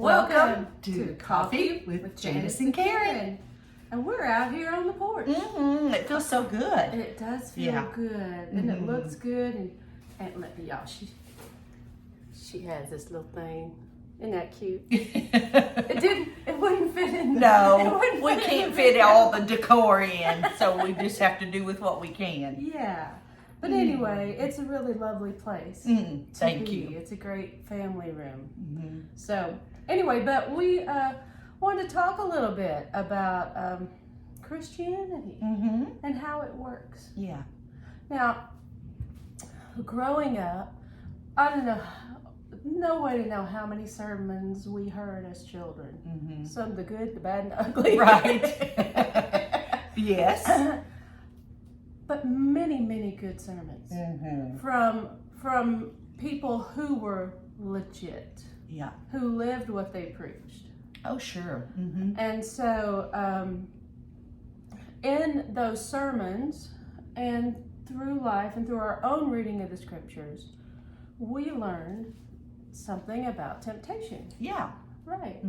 Welcome to Coffee with Janis and Karen. And we're out here on the porch. It feels so good. It does feel good, and it looks good. And y'all, she has this little thing. Isn't that cute? It wouldn't fit in. No, we can't fit all the decor in, so we just have to do with what we can. Yeah. But anyway, it's a really lovely place. Thank you. It's a great family room. So anyway, but we want to talk a little bit about Christianity and how it works. Yeah. Now, growing up, I don't know, no way to know how many sermons we heard as children. Some the good, the bad, and the ugly. Right. Yes. But many, many good sermons from people who were legit. Yeah. Who lived what they preached. Oh, sure. And so in those sermons and through life and through our own reading of the scriptures, we learned something about temptation. Yeah. Right.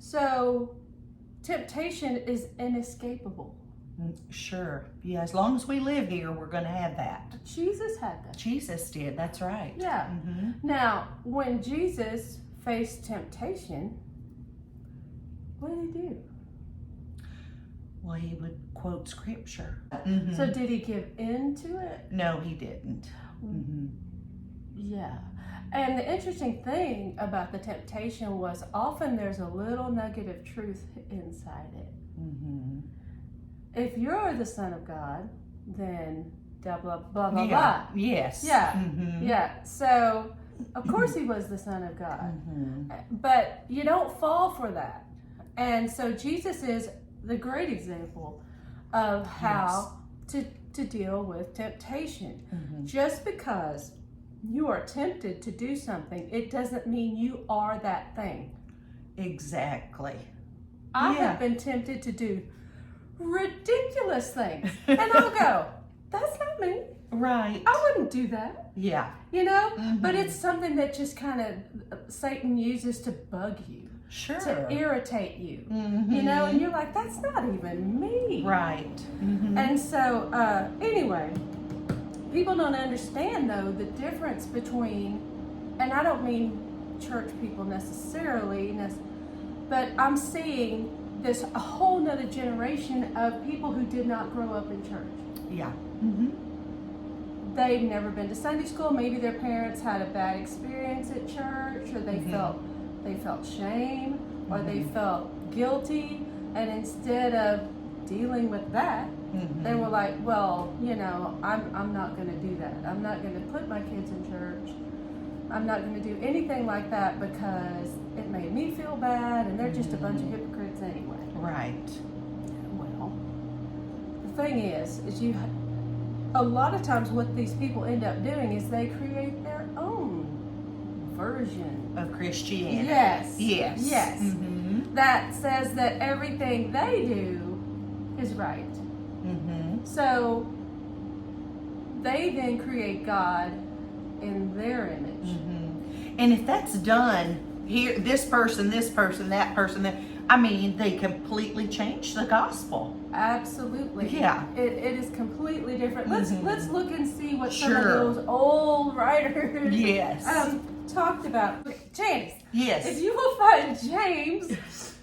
So temptation is inescapable. Sure. Yeah, as long as we live here, we're going to have that. Jesus had that. Jesus did. That's right. Yeah. Now, when Jesus faced temptation, what did he do? Well, he would quote scripture. So did he give in to it? No, he didn't. Yeah. And the interesting thing about the temptation was often there's a little nugget of truth inside it. If you're the Son of God, then blah, blah, blah, blah, blah. Yes. Yeah. Yeah. So, of course he was the Son of God. But you don't fall for that. And so Jesus is the great example of how to deal with temptation. Just because you are tempted to do something, it doesn't mean you are that thing. Exactly. I have been tempted to do ridiculous things. And I'll go, that's not me. Right. I wouldn't do that. Yeah. You know? But it's something that just kind of Satan uses to bug you. Sure. To irritate you. You know? And you're like, that's not even me. Right. And so, anyway, people don't understand, though, the difference between, and I don't mean church people necessarily, but I'm seeing there's a whole nother generation of people who did not grow up in church. Yeah. They've never been to Sunday school. Maybe their parents had a bad experience at church, or they felt shame, or they felt guilty, and instead of dealing with that, they were like, well, you know, I'm not going to do that. I'm not going to put my kids in church. I'm not going to do anything like that because it made me feel bad, and they're just a bunch of hypocrites anyway. Right. Well, the thing is a lot of times what these people end up doing is they create their own version Of Christianity. Yes. That says that everything they do is right. So they then create God in their image. And if that's done here, this person, that person, that, I mean, they completely change the gospel. Absolutely. Yeah. It is completely different. Let's look and see what some of those old writers talked about. James. Yes. If you will find James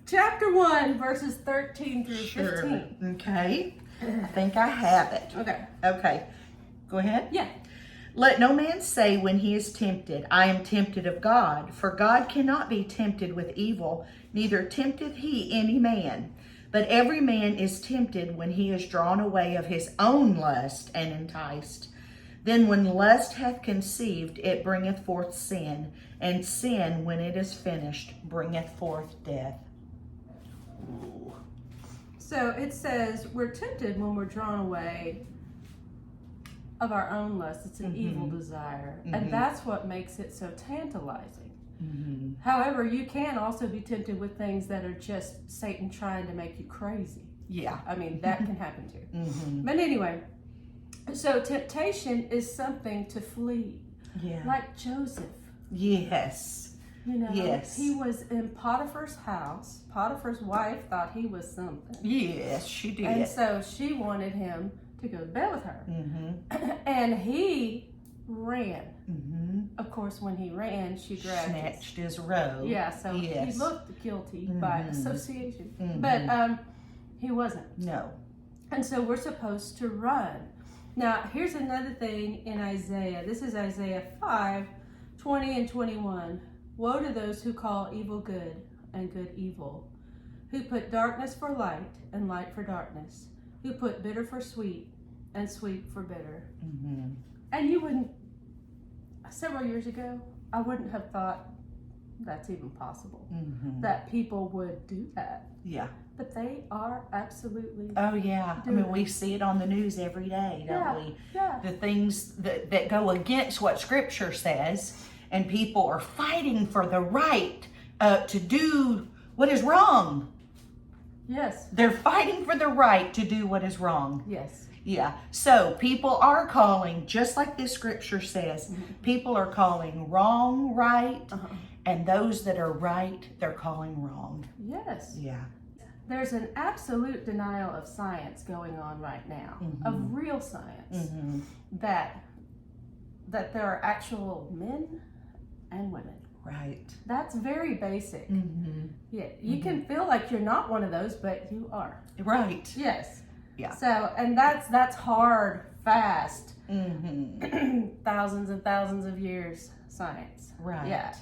chapter 1 verses 13 through 15. Okay. I think I have it. Okay. Go ahead. Yeah. Let no man say when he is tempted, I am tempted of God, for God cannot be tempted with evil, neither tempteth he any man. But every man is tempted when he is drawn away of his own lust and enticed. Then when lust hath conceived, it bringeth forth sin, and sin, when it is finished, bringeth forth death. Ooh. So it says we're tempted when we're drawn away of our own lust. It's an evil desire. And that's what makes it so tantalizing. However, you can also be tempted with things that are just Satan trying to make you crazy. Yeah. I mean, that can happen too. But anyway, so temptation is something to flee. Yeah. Like Joseph. Yes. You know, Yes. he was in Potiphar's house. Potiphar's wife thought he was something. Yes, she did. And so she wanted him to go to bed with her. Mm-hmm. And he ran. Mm-hmm. Of course, when he ran, she grabbed Snatched his robe. Yeah, so Yes. he looked guilty by association. Mhm. But he wasn't. No. And so we're supposed to run. Now, here's another thing in Isaiah. This is Isaiah 5:20 and 21. Woe to those who call evil good and good evil, who put darkness for light and light for darkness, who put bitter for sweet and sweet for bitter. Mm-hmm. And you wouldn't, several years ago, I wouldn't have thought that's even possible, Mm-hmm. that people would do that. Yeah. But they are absolutely. Oh, yeah. I doing mean, we see it on the news every day, don't Yeah, we? yeah. The things that go against what Scripture says, and people are fighting for the right to do what is wrong. Yes. They're fighting for the right to do what is wrong. Yes. Yeah. So people are calling, just like this Scripture says, people are calling wrong right, and those that are right, they're calling wrong. Yes. Yeah. There's an absolute denial of science going on right now, of real science, Mm-hmm. that there are actual men and women. Right. That's very basic. Mm-hmm. Yeah, you can feel like you're not one of those, but you are. Right. Yes. Yeah. So, and that's hard, fast, Mm-hmm. thousands and thousands of years science. Right. Yeah.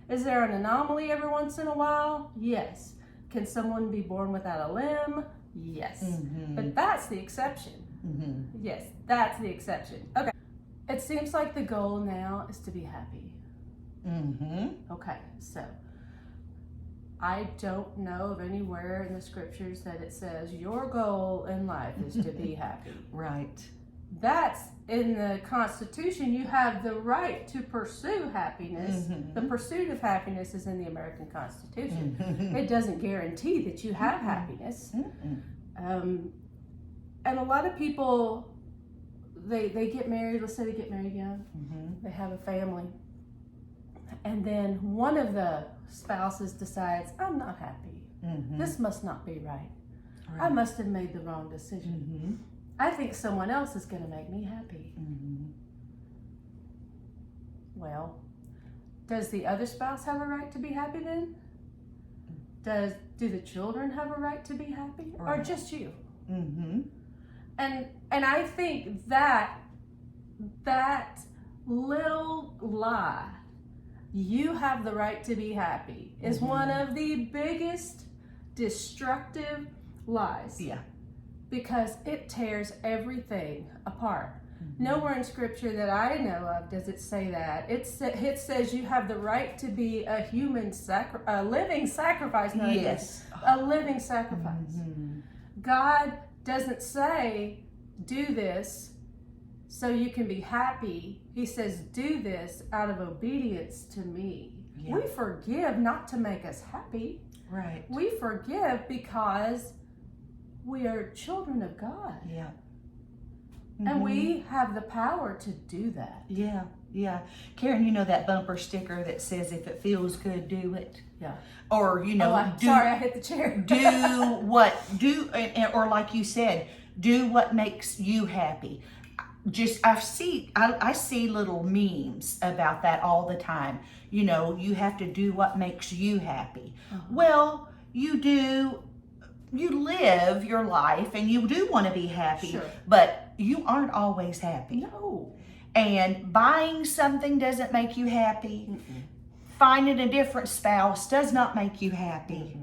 Is there an anomaly every once in a while? Yes. Can someone be born without a limb? Yes. Mm-hmm. But that's the exception. Mm-hmm. Yes, that's the exception. Okay. It seems like the goal now is to be happy. Mm-hmm. Okay, so I don't know of anywhere in the scriptures that it says your goal in life is to be happy. Right. That's in the Constitution. You have the right to pursue happiness. Mhm. The pursuit of happiness is in the American Constitution. Mm-hmm. It doesn't guarantee that you have happiness. And a lot of people, they get married, let's say they get married young, they have a family, and then one of the spouses decides, I'm not happy. Mm-hmm. This must not be right. I Right. must have made the wrong decision. Mm-hmm. I think someone else is going to make me happy. Mm-hmm. Well, does the other spouse have a right to be happy then? Do the children have a right to be happy, or Right. just you? Mm-hmm. And I think that little lie, you have the right to be happy, is one of the biggest destructive lies. Yeah. Because it tears everything apart. Nowhere in scripture that I know of does it say that. It says you have the right to be a living sacrifice. No, Yes. a living sacrifice. Mm-hmm. God doesn't say, do this so you can be happy. He says, do this out of obedience to me. Yeah. We forgive not to make us happy. Right. We forgive because we are children of God. Yeah. And we have the power to do that. Yeah, yeah. Karen, you know that bumper sticker that says, if it feels good, do it? Yeah. Or, you know, Sorry, I hit the chair. or like you said, do what makes you happy. I see little memes about that all the time. You know, you have to do what makes you happy. Well, you live your life and you do want to be happy, Sure. but you aren't always happy. No. And buying something doesn't make you happy. Finding a different spouse does not make you happy.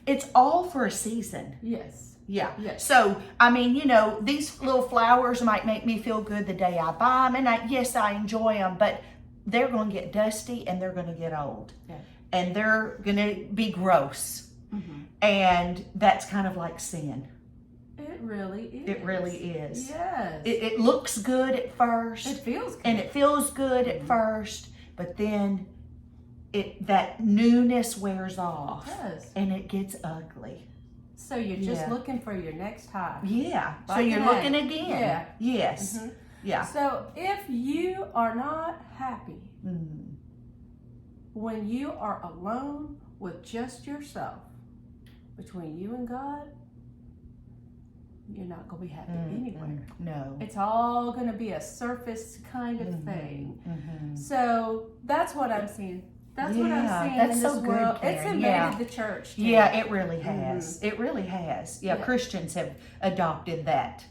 It's all for a season. Yes. Yeah. Yes. So, I mean, you know, these little flowers might make me feel good the day I buy them, and yes, I enjoy them, but they're going to get dusty and they're going to get old. Yeah. And they're going to be gross. And that's kind of like sin. It really is. It really is. Yes. It looks good at first. It feels good. And it feels good at first, but then that newness wears off. It does. And it gets ugly. So you're just Yeah. looking for your next high. Yeah. So Like you're that. looking again. Yeah. Yes. Mhm. Yeah. So if you are not happy, when you are alone with just yourself, between you and God, you're not going to be happy anywhere. No. It's all going to be a surface kind of thing. Mm-hmm. So that's what I'm seeing. That's what I'm seeing that's in so this good, world. Karen. It's invaded the church too. Yeah, it really has. It really has. Yeah, Yeah. Christians have adopted that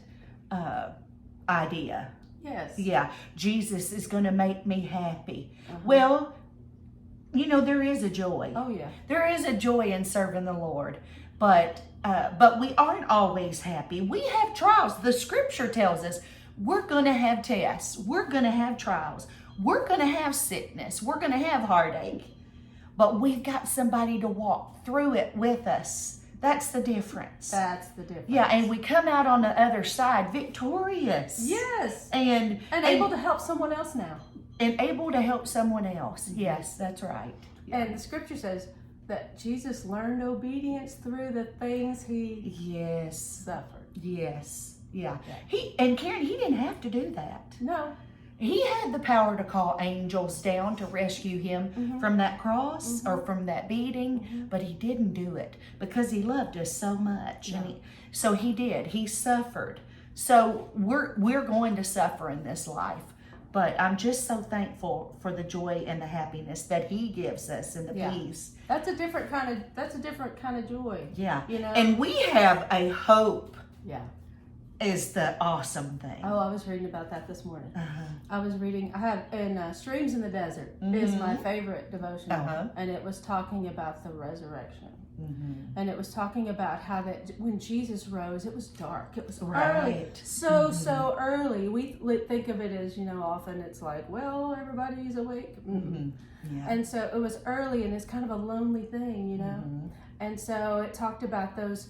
idea. Yes. Yeah, Jesus is going to make me happy. Well, you know, there is a joy. Oh yeah. There is a joy in serving the Lord, but we aren't always happy. We have trials. The scripture tells us we're going to have tests. We're going to have trials. We're going to have sickness. We're going to have heartache. But we've got somebody to walk through it with us. That's the difference. That's the difference. Yeah, and we come out on the other side victorious. Yes. And able to help someone else now. And able to help someone else. Yes, that's right. Yeah. And the scripture says that Jesus learned obedience through the things he suffered. Yes. Yeah. Karen, he didn't have to do that. No. He had the power to call angels down to rescue him from that cross or from that beating, but he didn't do it because he loved us so much. Yeah. And so he did. He suffered. So we're going to suffer in this life. But I'm just so thankful for the joy and the happiness that he gives us and the peace. That's a different kind of joy. Yeah. You know? And we have a hope. Yeah. Is the awesome thing. Oh, I was reading about that this morning. I was reading, I have in Streams in the Desert is my favorite devotional, and it was talking about the resurrection. And it was talking about how that when Jesus rose, it was dark. It was early. So early. We think of it as, you know, often it's like, well, everybody's awake. Yeah. And so it was early, and it's kind of a lonely thing, you know? And so it talked about those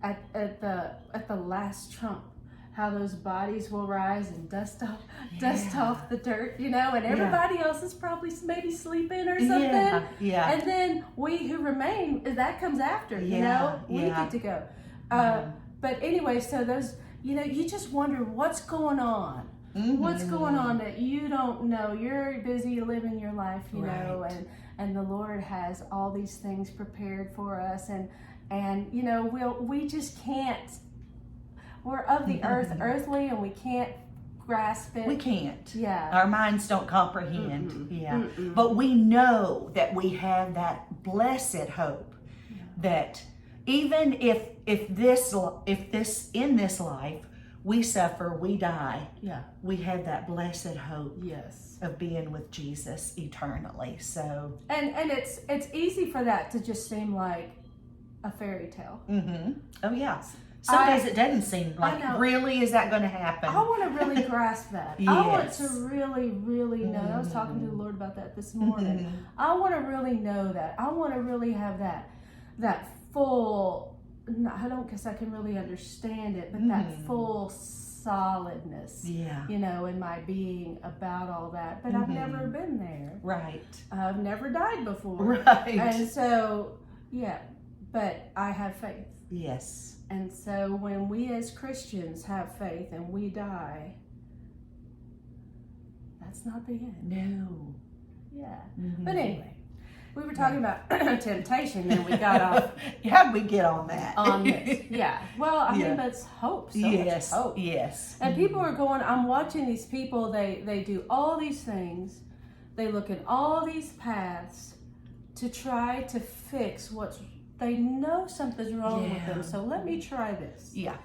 at the last trump, how those bodies will rise and dust off the dirt, you know, and everybody else is probably maybe sleeping or something. Yeah. And then we who remain, that comes after, you know, we get to go. But anyway, so those, you know, you just wonder what's going on. What's going on that you don't know? You're busy living your life, you know, and the Lord has all these things prepared for us, and you know, we just can't. We're of the earth, earthly, and we can't grasp it. We can't. Yeah. Our minds don't comprehend. But we know that we have that blessed hope that even if in this life we suffer, we die. Yeah. We have that blessed hope. Yes. Of being with Jesus eternally. So. And it's easy for that to just seem like a fairy tale. Oh yeah. Some days it doesn't seem like, really, is that going to happen? I want to really grasp that. Yes. I want to really, really know. I was talking to the Lord about that this morning. I want to really know that. I want to really have that full, I don't guess I can really understand it, but that full solidness, you know, in my being about all that. But I've never been there. Right. I've never died before. Right. And so, but I have faith. Yes. And so when we as Christians have faith and we die, that's not the end. No. Yeah. But anyway, we were talking about temptation and we got off. How'd we get on that? On this. Yeah. Well, I mean, that's hope. So much hope. Yes. And people are going, I'm watching these people, they do all these things. They look in all these paths to try to fix they know something's wrong with them, so let me try this. Yeah.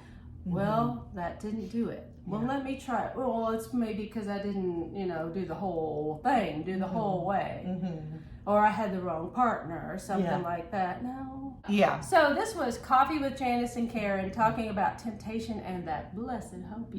Well, that didn't do it. Well, let me try it. Well, it's maybe because I didn't, you know, do the whole thing, do the whole way. Or I had the wrong partner or something like that. No. Yeah. So this was Coffee with Janis and Karen talking about temptation and that blessed hope.